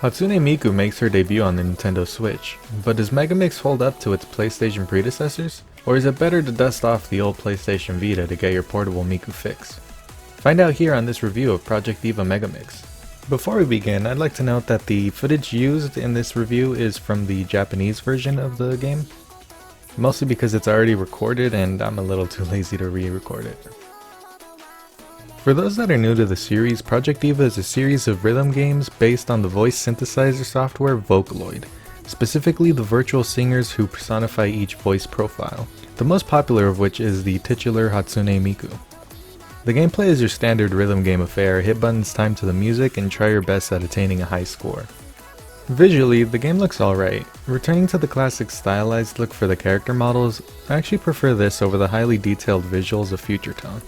Hatsune Miku makes her debut on the Nintendo Switch, but does Megamix hold up to its PlayStation predecessors? Or is it better to dust off the old PlayStation Vita to get your portable Miku fix? Find out here on this review of Project Diva Megamix. Before we begin, I'd like to note that the footage used in this review is from the Japanese version of the game, mostly because it's already recorded and I'm a little too lazy to re-record it. For those that are new to the series, Project Diva is a series of rhythm games based on the voice synthesizer software Vocaloid, specifically the virtual singers who personify each voice profile, the most popular of which is the titular Hatsune Miku. The gameplay is your standard rhythm game affair, hit buttons time to the music and try your best at attaining a high score. Visually, the game looks alright. Returning to the classic stylized look for the character models, I actually prefer this over the highly detailed visuals of Future Tone.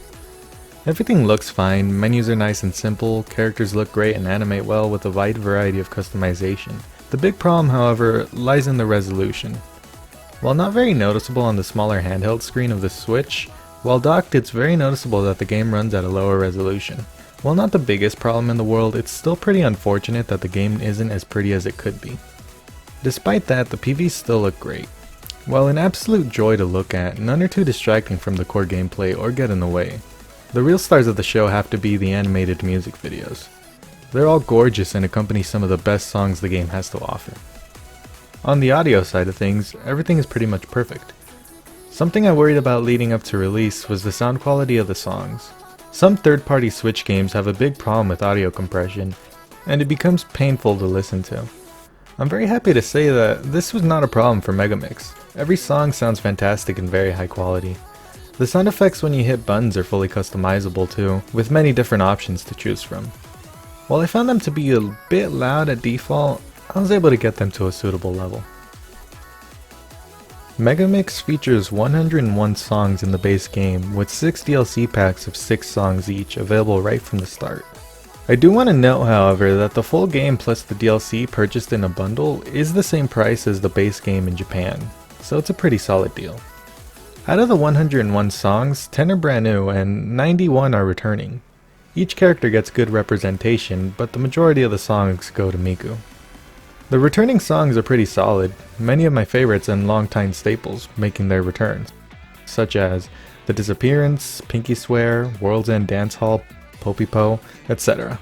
Everything looks fine, menus are nice and simple, characters look great and animate well with a wide variety of customization. The big problem, however, lies in the resolution. While not very noticeable on the smaller handheld screen of the Switch, while docked it's very noticeable that the game runs at a lower resolution. While not the biggest problem in the world, it's still pretty unfortunate that the game isn't as pretty as it could be. Despite that, the PVs still look great. While an absolute joy to look at, none are too distracting from the core gameplay or get in the way. The real stars of the show have to be the animated music videos. They're all gorgeous and accompany some of the best songs the game has to offer. On the audio side of things, everything is pretty much perfect. Something I worried about leading up to release was the sound quality of the songs. Some third-party Switch games have a big problem with audio compression, and it becomes painful to listen to. I'm very happy to say that this was not a problem for Megamix. Every song sounds fantastic and very high quality. The sound effects when you hit buttons are fully customizable too, with many different options to choose from. While I found them to be a bit loud at default, I was able to get them to a suitable level. Megamix features 101 songs in the base game, with 6 DLC packs of 6 songs each available right from the start. I do want to note, however, that the full game plus the DLC purchased in a bundle is the same price as the base game in Japan, so it's a pretty solid deal. Out of the 101 songs, 10 are brand new and 91 are returning. Each character gets good representation, but the majority of the songs go to Miku. The returning songs are pretty solid, many of my favorites and longtime staples making their returns, such as The Disappearance, Pinky Swear, World's End Dance Hall, Poppy-Po, etc.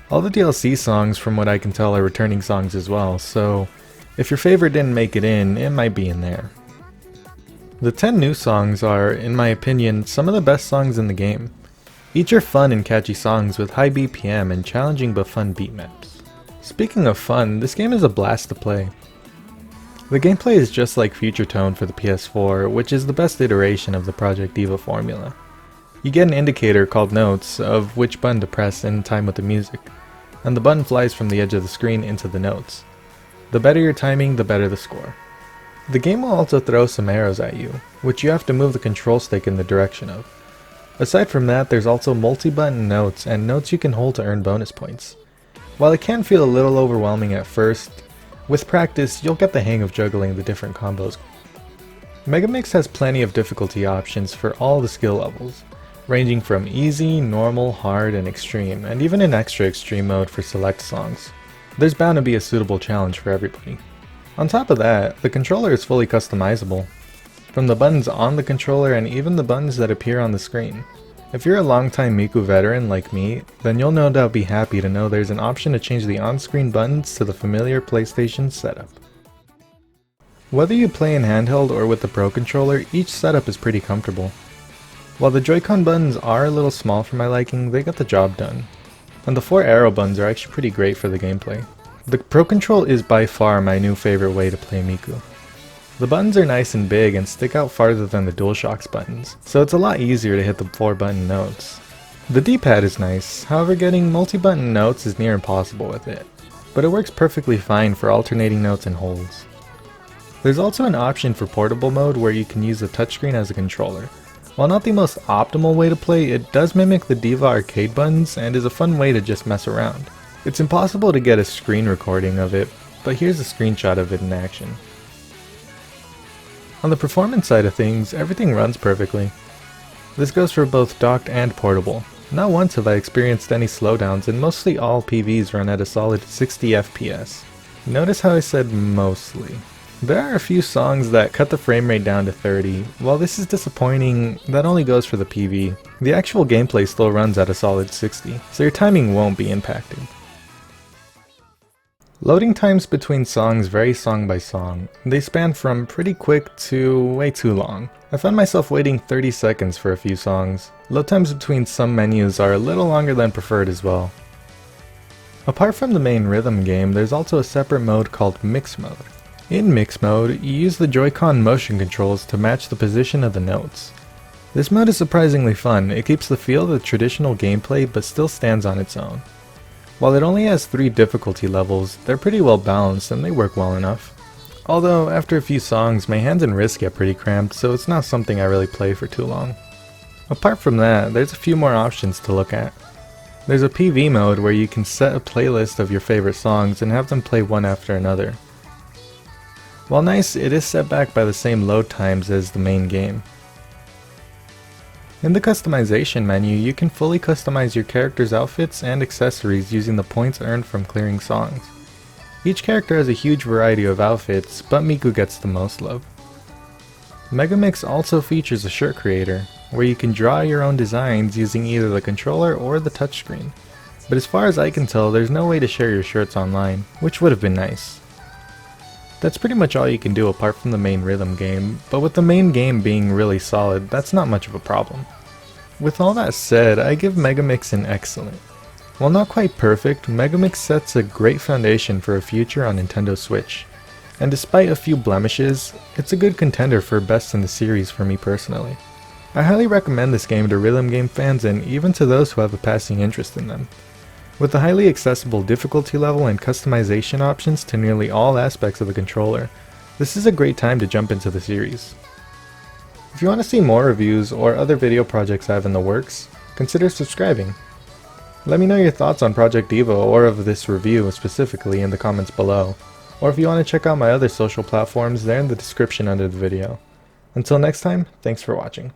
All the DLC songs from what I can tell are returning songs as well, so if your favorite didn't make it might be in there. The 10 new songs are, in my opinion, some of the best songs in the game. Each are fun and catchy songs with high BPM and challenging but fun beat maps. Speaking of fun, this game is a blast to play. The gameplay is just like Future Tone for the PS4, which is the best iteration of the Project Diva formula. You get an indicator called notes of which button to press in time with the music, and the button flies from the edge of the screen into the notes. The better your timing, the better the score. The game will also throw some arrows at you, which you have to move the control stick in the direction of. Aside from that, there's also multi-button notes and notes you can hold to earn bonus points. While it can feel a little overwhelming at first, with practice you'll get the hang of juggling the different combos. Megamix has plenty of difficulty options for all the skill levels, ranging from easy, normal, hard, and extreme, and even an extra extreme mode for select songs. There's bound to be a suitable challenge for everybody. On top of that, the controller is fully customizable, from the buttons on the controller and even the buttons that appear on the screen. If you're a longtime Miku veteran like me, then you'll no doubt be happy to know there's an option to change the on-screen buttons to the familiar PlayStation setup. Whether you play in handheld or with the Pro Controller, each setup is pretty comfortable. While the Joy-Con buttons are a little small for my liking, they got the job done. And the 4 arrow buttons are actually pretty great for the gameplay. The Pro Control is by far my new favorite way to play Miku. The buttons are nice and big and stick out farther than the DualShock's buttons, so it's a lot easier to hit the 4 button notes. The D-pad is nice, however getting multi-button notes is near impossible with it, but it works perfectly fine for alternating notes and holds. There's also an option for portable mode where you can use the touchscreen as a controller. While not the most optimal way to play, it does mimic the Diva arcade buttons and is a fun way to just mess around. It's impossible to get a screen recording of it, but here's a screenshot of it in action. On the performance side of things, everything runs perfectly. This goes for both docked and portable. Not once have I experienced any slowdowns, and mostly all PVs run at a solid 60 FPS. Notice how I said mostly. There are a few songs that cut the frame rate down to 30. While this is disappointing, that only goes for the PV. The actual gameplay still runs at a solid 60, so your timing won't be impacted. Loading times between songs vary song by song. They span from pretty quick to way too long. I found myself waiting 30 seconds for a few songs. Load times between some menus are a little longer than preferred as well. Apart from the main rhythm game, there's also a separate mode called Mix Mode. In Mix Mode, you use the Joy-Con motion controls to match the position of the notes. This mode is surprisingly fun. It keeps the feel of the traditional gameplay but still stands on its own. While it only has 3 difficulty levels, they're pretty well balanced and they work well enough. Although, after a few songs, my hands and wrists get pretty cramped, so it's not something I really play for too long. Apart from that, there's a few more options to look at. There's a PV mode where you can set a playlist of your favorite songs and have them play one after another. While nice, it is set back by the same load times as the main game. In the customization menu, you can fully customize your character's outfits and accessories using the points earned from clearing songs. Each character has a huge variety of outfits, but Miku gets the most love. Megamix also features a shirt creator, where you can draw your own designs using either the controller or the touchscreen. But as far as I can tell, there's no way to share your shirts online, which would have been nice. That's pretty much all you can do apart from the main rhythm game, but with the main game being really solid, that's not much of a problem. With all that said, I give Megamix an excellent. While not quite perfect, Megamix sets a great foundation for a future on Nintendo Switch. And despite a few blemishes, it's a good contender for best in the series for me personally. I highly recommend this game to rhythm game fans and even to those who have a passing interest in them. With the highly accessible difficulty level and customization options to nearly all aspects of the controller, this is a great time to jump into the series. If you want to see more reviews or other video projects I have in the works, consider subscribing. Let me know your thoughts on Project Diva or of this review specifically in the comments below, or if you want to check out my other social platforms, they're in the description under the video. Until next time, thanks for watching.